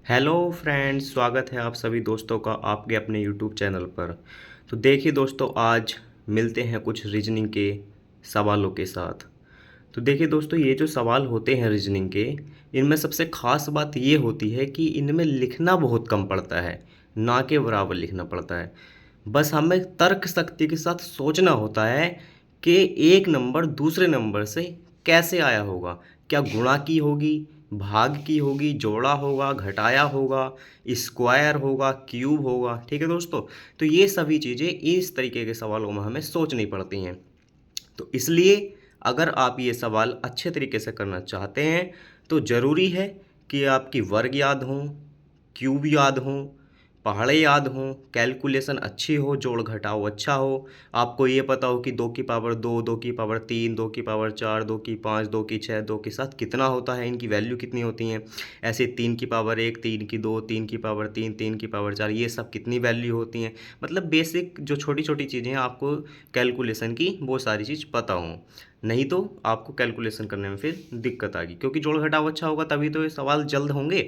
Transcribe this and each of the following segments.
Hello friends, स्वागत है आप सभी दोस्तों का आपके अपने यूट्यूब चैनल पर। तो देखिए दोस्तों, आज मिलते हैं कुछ रीजनिंग के सवालों के साथ। तो देखिए दोस्तों, ये जो सवाल होते हैं रीजनिंग के, इनमें सबसे ख़ास बात ये होती है कि इनमें लिखना बहुत कम पड़ता है, ना के बराबर लिखना पड़ता है। बस हमें तर्क शक्ति के साथ सोचना होता है कि एक नंबर दूसरे नंबर से कैसे आया होगा। क्या गुणा की होगी, भाग की होगी, जोड़ा होगा, घटाया होगा, स्क्वायर होगा, क्यूब होगा। ठीक है दोस्तों, तो ये सभी चीज़ें इस तरीके के सवालों में हमें सोचनी पड़ती हैं। तो इसलिए अगर आप ये सवाल अच्छे तरीके से करना चाहते हैं तो ज़रूरी है कि आपकी वर्ग याद हों, क्यूब याद हों, पहाड़े याद हों, कैलकुलेशन अच्छी हो, जोड़ घटाव अच्छा हो, आपको ये पता हो कि 2 की पावर 2, 2 की पावर 3, 2 की पावर 4, 2 की 5, 2 की 6, 2 के साथ कितना होता है, इनकी वैल्यू कितनी होती हैं। ऐसे 3 की पावर 1, 3 की 2, 3 की पावर 3, 3 की पावर 4, ये सब कितनी वैल्यू होती हैं। मतलब बेसिक जो छोटी छोटी चीज़ें हैं, आपको कैलकुलेशन की वो सारी चीज़ पता हो। नहीं तो आपको कैलकुलेशन करने में फिर दिक्कत आएगी, क्योंकि जोड़ घटाव अच्छा होगा तभी तो ये सवाल जल्द होंगे।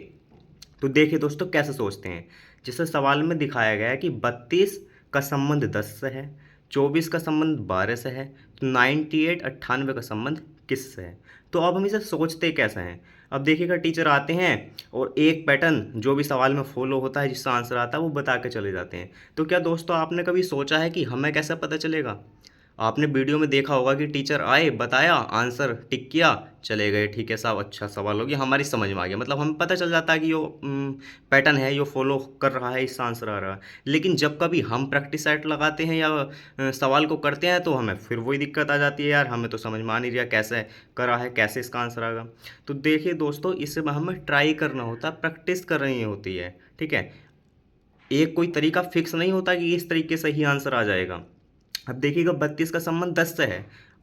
तो देखिए दोस्तों, कैसे सोचते हैं। जैसे सवाल में दिखाया गया है कि 32 का संबंध 10 से है, 24 का संबंध 12 से है, तो 98 98 का संबंध किससे है। तो अब हम इसे सोचते कैसे हैं। अब देखिएगा, टीचर आते हैं और एक पैटर्न जो भी सवाल में फॉलो होता है, जिसका आंसर आता है वो बता के चले जाते हैं। तो क्या दोस्तों, आपने कभी सोचा है कि हमें कैसे पता चलेगा। आपने वीडियो में देखा होगा कि टीचर आए, बताया, आंसर टिक किया, चले गए। ठीक है साहब, अच्छा सवाल हो गया, हमारी समझ में आ गया, मतलब हमें पता चल जाता है कि यो पैटर्न है, यो फॉलो कर रहा है, इसका आंसर आ रहा है। लेकिन जब कभी हम प्रैक्टिस सेट लगाते हैं या सवाल को करते हैं, तो हमें फिर वही दिक्कत आ जाती है, यार हमें तो समझ में आ नहीं रहा कैसे करा है, कैसे इसका आंसर आएगा। तो देखिए दोस्तों, इसमें हमें ट्राई करना होता है, प्रैक्टिस करनी होती है। ठीक है, एक कोई तरीका फिक्स नहीं होता कि इस तरीके से ही आंसर आ जाएगा। अब देखिएगा, 32 का संबंध 10 से है।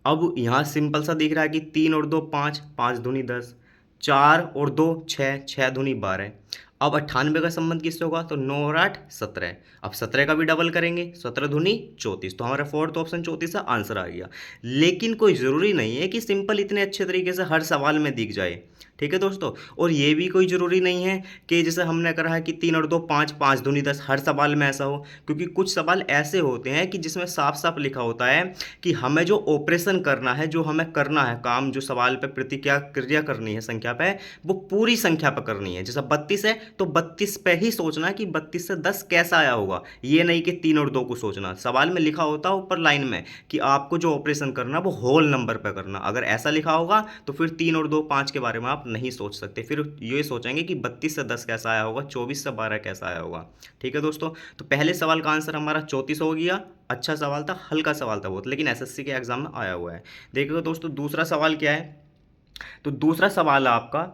अब यहाँ सिंपल सा दिख रहा है कि 3 और 2 5, 5 दूनी 10, 4 और 2 6, 6 दूनी 12। अब 98 का संबंध किससे होगा, तो 9 और 8 17। अब 17 का भी डबल करेंगे, 17 दूनी 34, तो हमारा फोर्थ ऑप्शन 34 का आंसर आ गया। लेकिन कोई ज़रूरी नहीं है कि सिंपल इतने अच्छे तरीके से हर सवाल में दिख जाए। ठीक है दोस्तों, और ये भी कोई ज़रूरी नहीं है कि जैसे हमने करा है कि 3 और 2 5, 5 दूनी 10, हर सवाल में ऐसा हो। क्योंकि कुछ सवाल ऐसे होते हैं कि जिसमें साफ साफ लिखा होता है कि हमें जो ऑपरेशन करना है, जो हमें करना है काम, जो सवाल पे प्रतिक्रिया क्रिया करनी है संख्या पे, वो पूरी संख्या पे करनी है। जैसा 32 है तो 32 पे ही सोचना है कि 32 से 10 कैसा आया होगा, ये नहीं कि 3 और 2 को सोचना। सवाल में लिखा होता है ऊपर लाइन में कि आपको जो ऑपरेशन करना वो होल नंबर पे करना। अगर ऐसा लिखा होगा तो फिर 3 और 2 5 के बारे में आप नहीं सोच सकते, फिर ये सोचेंगे कि 32 से 10 कैसा आया होगा, 24 से 12 कैसा आया होगा। ठीक है दोस्तों, तो पहले सवाल का आंसर हमारा 34 हो गया। अच्छा सवाल था, हल्का सवाल था बहुत, लेकिन एसएससी के एग्जाम में आया हुआ है। देखिएगा दोस्तों, दूसरा सवाल क्या है। तो दूसरा सवाल है आपका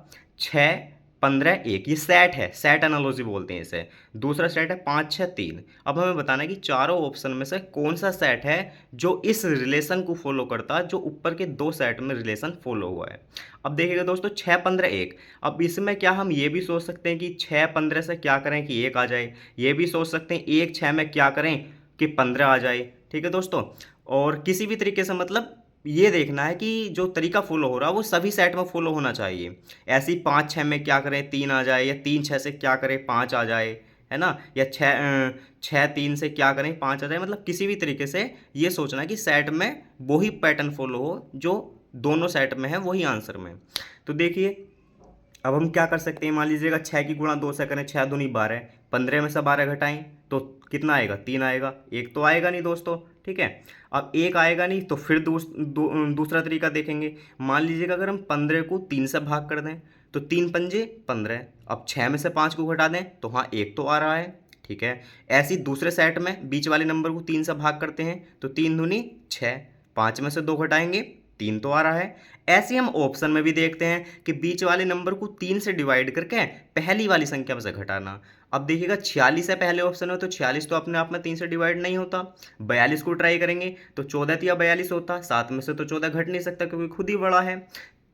6 15 1, ये सेट है, सेट एनालॉजी बोलते हैं इसे। दूसरा सेट है 5 6 3। अब हमें बताना है कि चारों ऑप्शन में से कौन सा सेट है जो इस रिलेशन को फॉलो करता है, जो ऊपर के दो सेट में रिलेशन फॉलो हुआ है। अब देखिएगा दोस्तों, 6 15 1। अब इसमें क्या हम ये भी सोच सकते हैं कि 6 15 से क्या करें कि 1 आ जाए। ये भी सोच सकते हैं 1 6 में क्या करें कि 15 आ जाए। ठीक है दोस्तों, और किसी भी तरीके से मतलब ये देखना है कि जो तरीका फॉलो हो रहा है वो सभी सेट में फॉलो होना चाहिए। ऐसे ही 5 6 में क्या करें 3 आ जाए, या 3 6 से क्या करें 5 आ जाए, है ना। या 6 3 से क्या करें 5 आ जाए। मतलब किसी भी तरीके से ये सोचना है कि सेट में वही पैटर्न फॉलो हो जो दोनों सेट में है, वही आंसर में। तो देखिए, अब हम क्या कर सकते हैं। मान लीजिएगा 6 की गुणा 2 से करें, 6 दूनी 12, 15 में से 12 घटाएं तो कितना आएगा, 3 आएगा। एक तो आएगा नहीं दोस्तों। ठीक है, अब एक आएगा नहीं तो फिर दूसरा तरीका देखेंगे। मान लीजिएगा अगर हम 15 को 3 से भाग कर दें तो 3 पंजे 15। अब 6 में से 5 को घटा दें तो हाँ, एक तो आ रहा है। ठीक है, ऐसे ही दूसरे सेट में बीच वाले नंबर को 3 से भाग करते हैं तो 3 दूनी 6, 5 में से 2 घटाएंगे, 3 तो आ रहा है। ऐसे ही हम ऑप्शन में भी देखते हैं कि बीच वाले नंबर को 3 से डिवाइड करके पहली वाली संख्या में से घटाना। अब देखिएगा 46 है पहले ऑप्शन में, तो 46 तो अपने आप में 3 से डिवाइड नहीं होता। 42 को ट्राई करेंगे तो 14 या 42 होता, 7 में से तो 14 घट नहीं सकता क्योंकि खुद ही बड़ा है।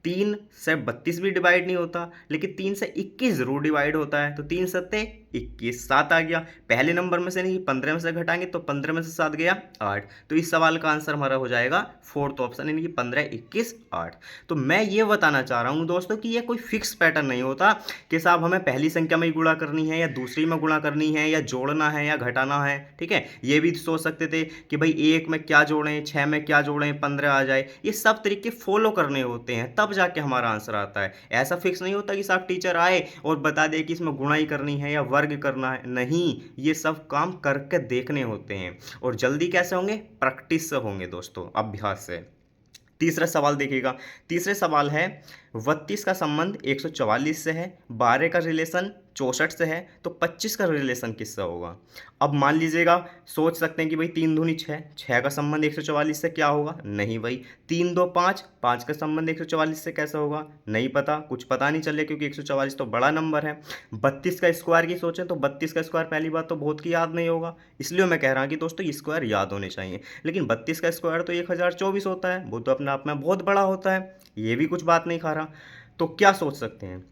3 से 32 भी डिवाइड नहीं होता, लेकिन 3 से 21 जरूर डिवाइड होता है, तो 3 सत्ते 21। 7 आ गया, पहले नंबर में से नहीं 15 में से घटाएंगे तो 15 में से 7 गया 8। तो इस सवाल का आंसर हमारा हो जाएगा फोर्थ ऑप्शन, यानी कि 15, 21, 8। तो मैं ये बताना चाह रहा हूँ दोस्तों कि ये कोई फिक्स पैटर्न नहीं होता कि साहब हमें पहली संख्या में ही गुणा करनी है या दूसरी में गुणा करनी है या जोड़ना है या घटाना है। ठीक है, ये भी सोच सकते थे कि भाई 1 में क्या जोड़ें, 6 में क्या जोड़ें, 15 आ जाए। ये सब तरीके फॉलो करने होते हैं तब जाके हमारा आंसर आता है। ऐसा फिक्स नहीं होता कि साहब टीचर आए और बता दे कि इसमें गुणा ही करनी है या वर्ग करना है। नहीं, ये सब काम करके देखने होते हैं। और जल्दी कैसे होंगे? प्रैक्टिस से होंगे दोस्तों, अभ्यास से। तीसरा सवाल देखिएगा। तीसरे सवाल है 32 का संबंध 144 से है, 12 का रिलेशन 64 से है, तो 25 का रिलेशन किससे होगा? अब मान लीजिएगा, सोच सकते हैं कि भाई 3 दूनी 6, 6 का संबंध 144 से क्या होगा? नहीं भाई। 3 2 5, 5 का संबंध 144 से कैसे होगा? नहीं पता, कुछ पता नहीं चले क्योंकि 144 तो बड़ा नंबर है। 32 का स्क्वायर की सोचें तो 32 का स्क्वायर पहली बात तो बहुत की याद नहीं होगा, इसलिए मैं कह रहा हूँ कि दोस्तों स्क्वायर याद होने चाहिए। लेकिन 32 का स्क्वायर तो 1024 होता है, वो तो अपने आप में बहुत बड़ा होता है, ये भी कुछ बात नहीं खा रहा। तो क्या सोच सकते हैं?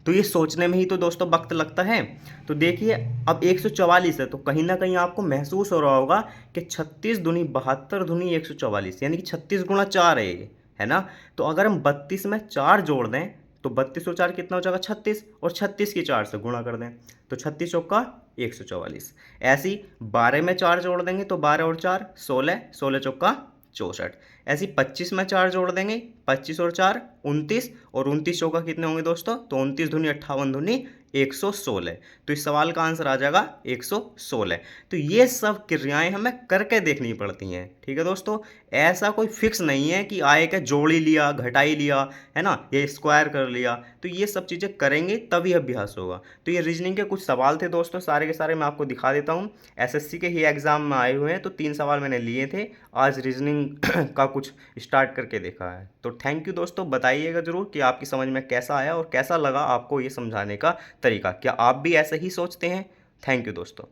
तो ये सोचने में ही तो दोस्तों वक्त लगता है। तो देखिए, अब 144 है तो कहीं ना कहीं आपको महसूस हो रहा होगा कि 36 दूनी 72 दूनी 144, यानी कि 36 गुणा 4 है ये, है ना। तो अगर हम 32 में 4 जोड़ दें तो 32 और 4 कितना हो जाएगा? 36, और 36 की 4 से गुणा कर दें तो 36 चौका 144। ऐसी 12 में 4 जोड़ देंगे तो 12 और 4 16, 16 चौका 64। ऐसी 25 में 4 जोड़ देंगे, 25 और 4 29, और 29 चौका कितने होंगे दोस्तों? तो 29 दूनी 58 दूनी 116। तो इस सवाल का आंसर आ जाएगा 116। तो ये सब क्रियाएं हमें करके देखनी पड़ती हैं। ठीक है दोस्तों, ऐसा कोई फिक्स नहीं है कि आए के जोड़ ही लिया, घटा ही लिया, है ना, ये स्क्वायर कर लिया। तो ये सब चीज़ें करेंगे तभी अभ्यास होगा। तो ये रीजनिंग के कुछ सवाल थे दोस्तों, सारे के सारे मैं आपको दिखा देता हूँ। एसएससी के ही एग्जाम में आए हुए हैं, तो 3 सवाल मैंने लिए थे। आज रीजनिंग का कुछ स्टार्ट करके देखा है। तो थैंक यू दोस्तों, बताइएगा ज़रूर कि आपकी समझ में कैसा आया और कैसा लगा आपको ये समझाने का तरीका। क्या आप भी ऐसे ही सोचते हैं? थैंक यू दोस्तों।